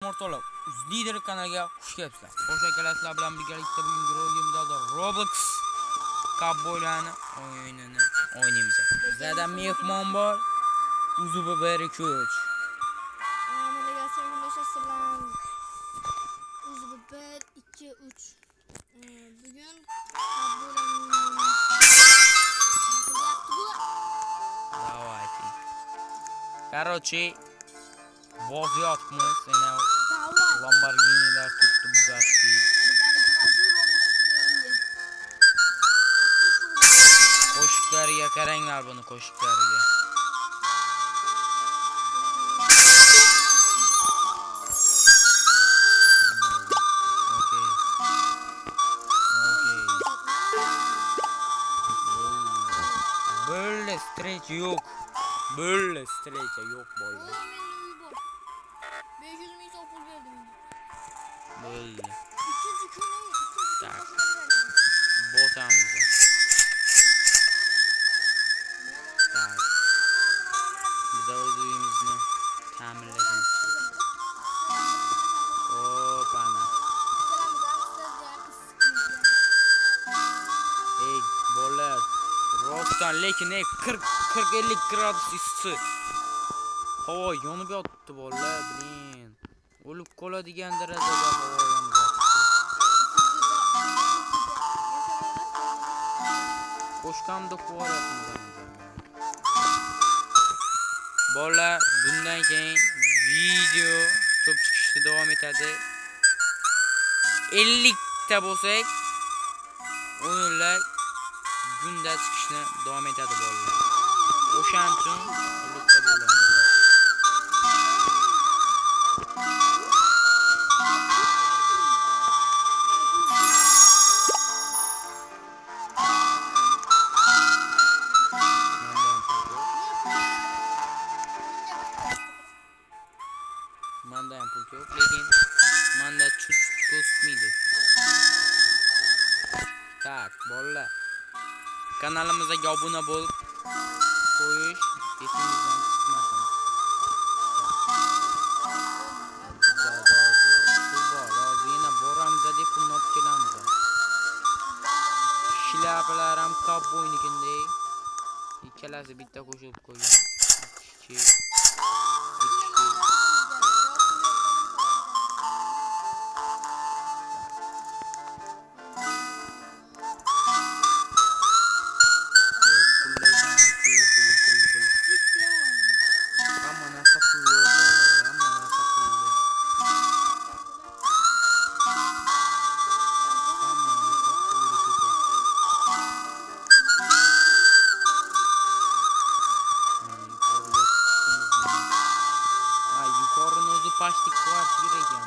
Mortalab lider kanaliga xush kelibsizlar. Xo'sh akalar bilan birgalikda bugungi rolimizda Roblox Cowboylarni o'yinini o'ynaymiz. Bizda mehmon bor. Uzubi 1-2-3. Uzubi 1-2-3. Bugün Cowboylarni Давайте. Короче, vaziyatimiz yana Lamborghini'ler tuttu Bugatti. Qo'shiqlariga qaranglar buni qo'shiqlariga. Okey. Okey. Böyle streç yok. Böyle streç yok boy. Böyle. Tak. Botamıza. Tak. Bize özümüzünü tamirleyeceğiz. Opana. Ey bola. Rostan lekin 40-50 gradus ısı. Hava yonib yotdi bola, blin. O'lib qoladigan darajada havo yonib yotdi. Qo'shqamda qo'yapmiz. Bola, bundan keyin video ko'p chiqishda davom etadi. 50 ta bo'lsak, o'yinlar kunda chiqishni davom etadi bolalar. O'shan uchun 50 ta bo'ladi. Manda ham pul yo'q, lekin manda chut ko'rsatmaydi. Tak, bolalar. Kanalimizga obuna bo'lib qo'yish esingizdan chiqmasin. Rozi yana boramiz deb pulni olib kelamiz. Shlapalar ham cowboynikinday. Ikkalasi bitta qo'shilib qo'ygan. Plastik kvartira ekan.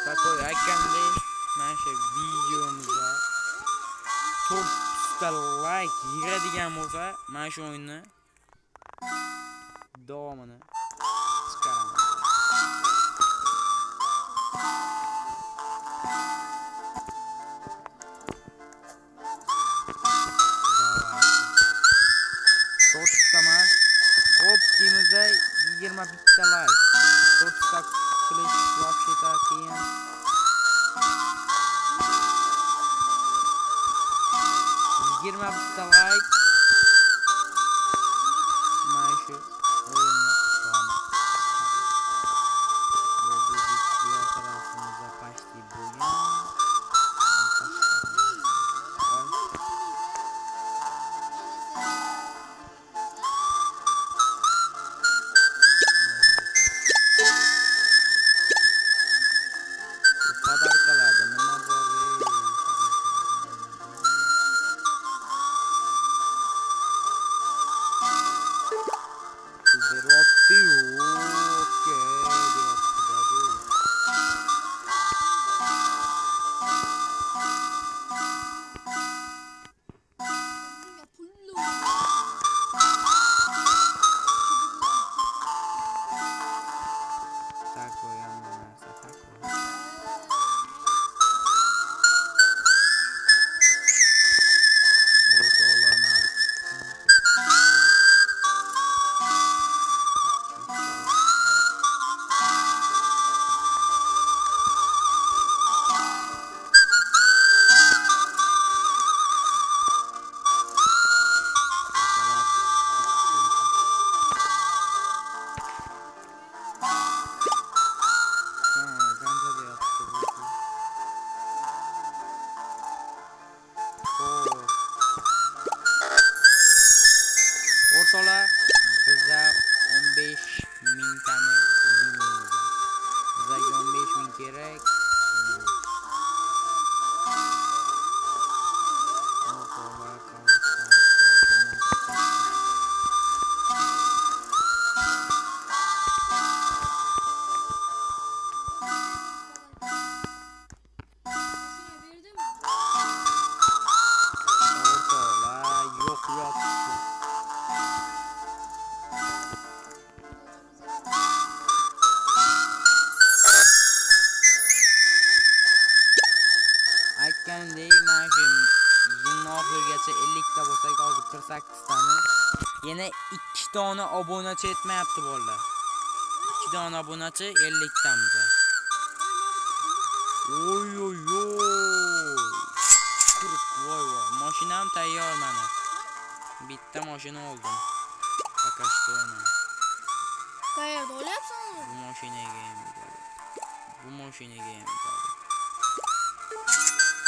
Такой aytgandek, mana shu videomizga 4 ta like yig'adigan bo'lsa, mana shu o'yinni davomini chiqaraman. To'rttamas. Xo'p, deymiz-da 21 ta like. 4 ta qilish вообще-то qiyin. 21 ta like. Mana shu o'yinni davom tarafimizda почти bo'lgan. Podarkalarda nima bor? mana shu yilning oxirigacha 50 ta bo'lsak, hozir 48 tamiz. Yana 2 dona obunachi yetmayapti bolalar. 2 dona obunachi 50 tamiz. Oy oy oy. Kurib voy voy. Mashinam tayyor mana. Bitta mashina oldim. Pakashtona. Qayerda olyapsan uni? Bu mashinaga ham yetadi. Bu mashinaga ham yetadi.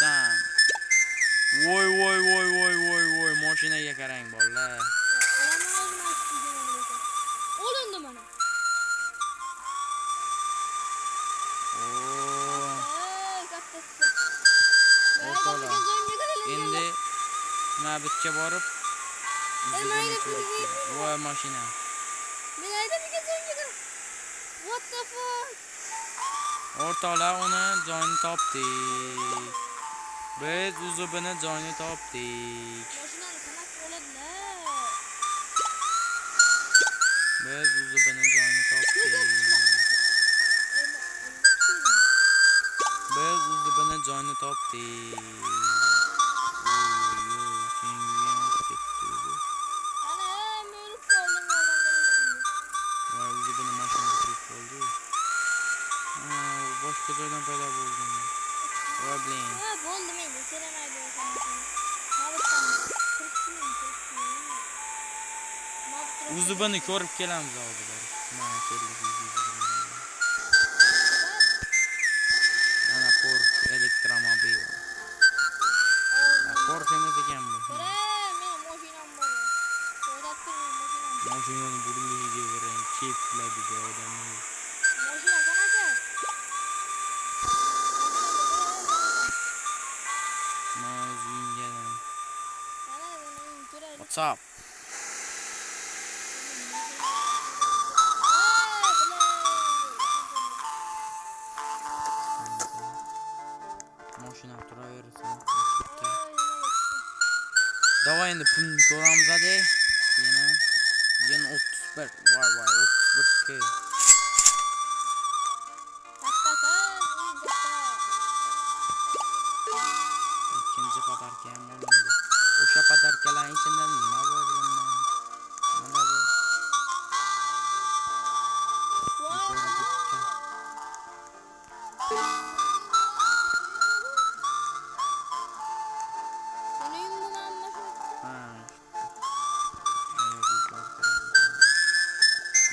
Tam. Voy voy voy voy voy voy. Mashinaga qarang bolalar. Olindi mana. Kattasi. O'rtoqlar. Endi navbatga borib voy mashina. Men aytadigan joyga. What the fuck? O'rtoqlar uni joyini topdik. Biz uzubini joyini topdik. Mashinani qanaqa bo'ladi-la? Biz uzubini joyini topdik. Biz uzubini joyini topdik. Boshqa joydan paydo bo'ldim. Voy blin. Ha, bo'ldi men selamaydi o'shan. Uzubini ko'rib kelamiz hozir. Mana keldik. Ana Porsche elektromobil. Porsche'miz ekan bu. Men mashinam bor. So'rab turing mashinam. Mashinani burilishiga qarang, chekladiga odamni. Mashina qanaqa? What's up? Mashina turaversin. Davay endi pulni ko'ramiz hadi. Yana 31. Voy voy 31 k. Ikkinchi podarka ham olindi. O'sha podarkalarning ichida nima bor bilmayman. Nima bor?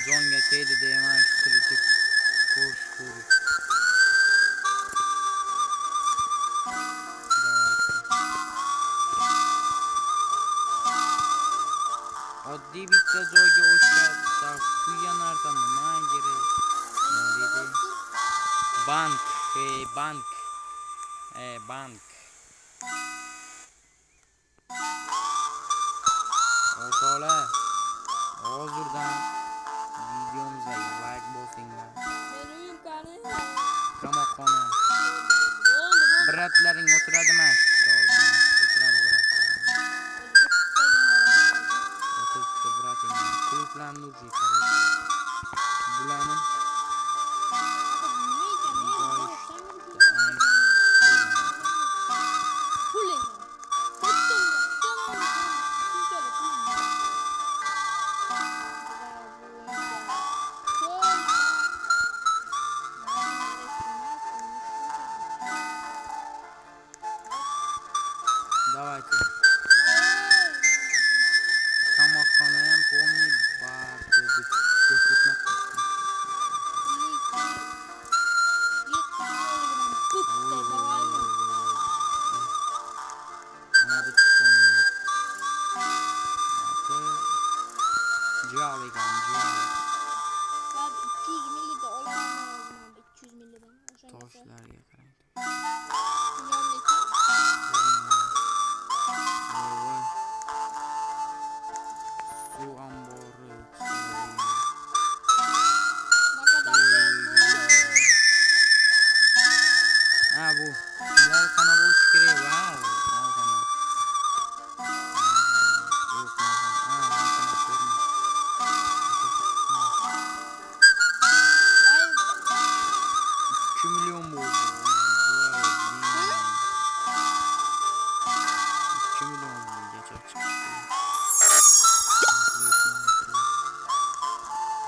Jonga tegdi deyman, kritik ko'rish ko'rib. Oddiy bitta joyga o'xshab, kuygan narsa nima kerak? Nima dedi? Bank, bank. Bank. O'rtoqlar, hozirdan videomizga like bosinglar. Men uyim qani? Qamoqxona. Bratlaring o'tiradimi? O'tiradi bratlaring. O'tiribdi brating. Klublanuvchi qaraydi. Bularni давайте. Qamoqxona ham полный бар deb ko'rsatmoqda. Toshlarga qarang. milliongacha chiqdi.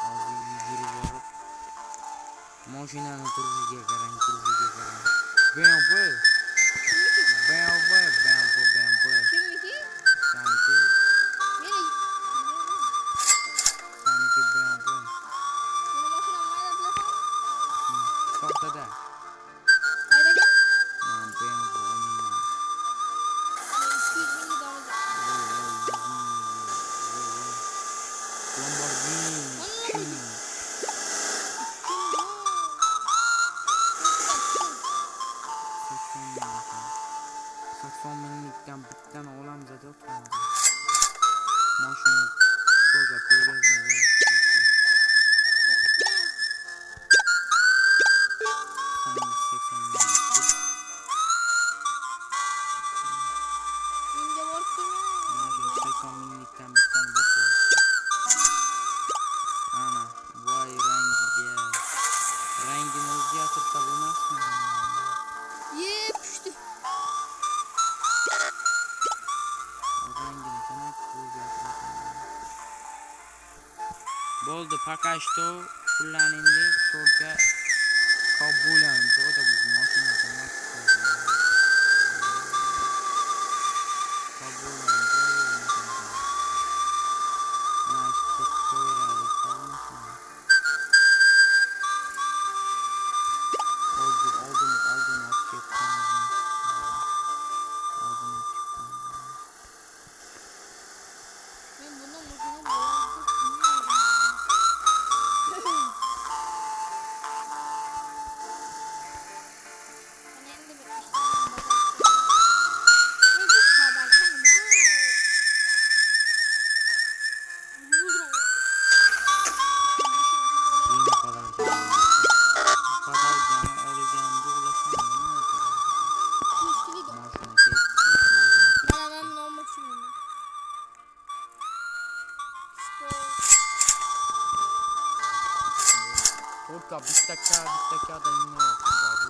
Hozir yurib borib mashinani turishiga qarang. BMW. Kimniki? Sanki Meni. BMW. Meni mashinam mayda bilasan? To'xtada. Qaydaga? Men BMW olmayman. 200 ming dollar. Lamborghini. Lamborghini. 80 minglikdan bittani olamiz deb turamiz. Mashina to'g'ri ko'rgazmaga. 80 ming. Menga borib turma. Mashina 80 minglikdan bittani bosib ana voy rangini o'zgartirsa bo'lmasmi? Yeb tushdi. Rangini qanaqa o'zgartirasan? Bo'ldi, пока что pullarni только qabullan. Jo'da bu mashina qanaqa qabullan. Nashta qo'yardik bo'lmasmi? Oldin olib ketganmiz. Men bundan mashina bo'lardi. Ana endi bir ishlarni bajardim. Bu kadar kanma. Yeni kadar canı olacağını doğulasam ne olacak? Mashina ketdi. Mana men buni olmoqchiman. Только bittaka da inmayapti babu.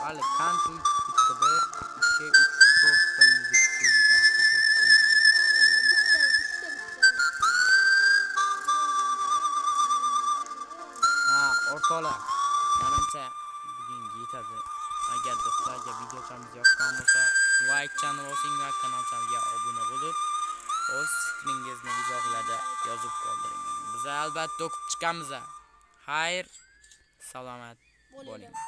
Hali qancha bitta 1 2 3 4 ta uy bitti. Ha, o'rtoqlar. Menimcha bugunga yetadi. Agar do'stlarga videochamiz yoqqan bo'lsa, like chani bosing va kanalimizga obuna bo'lib, o'z fikringizni izohlarda yozib qoldiring. Biz albatta o'qib chiqamiz. Xayr, salomat bo'ling.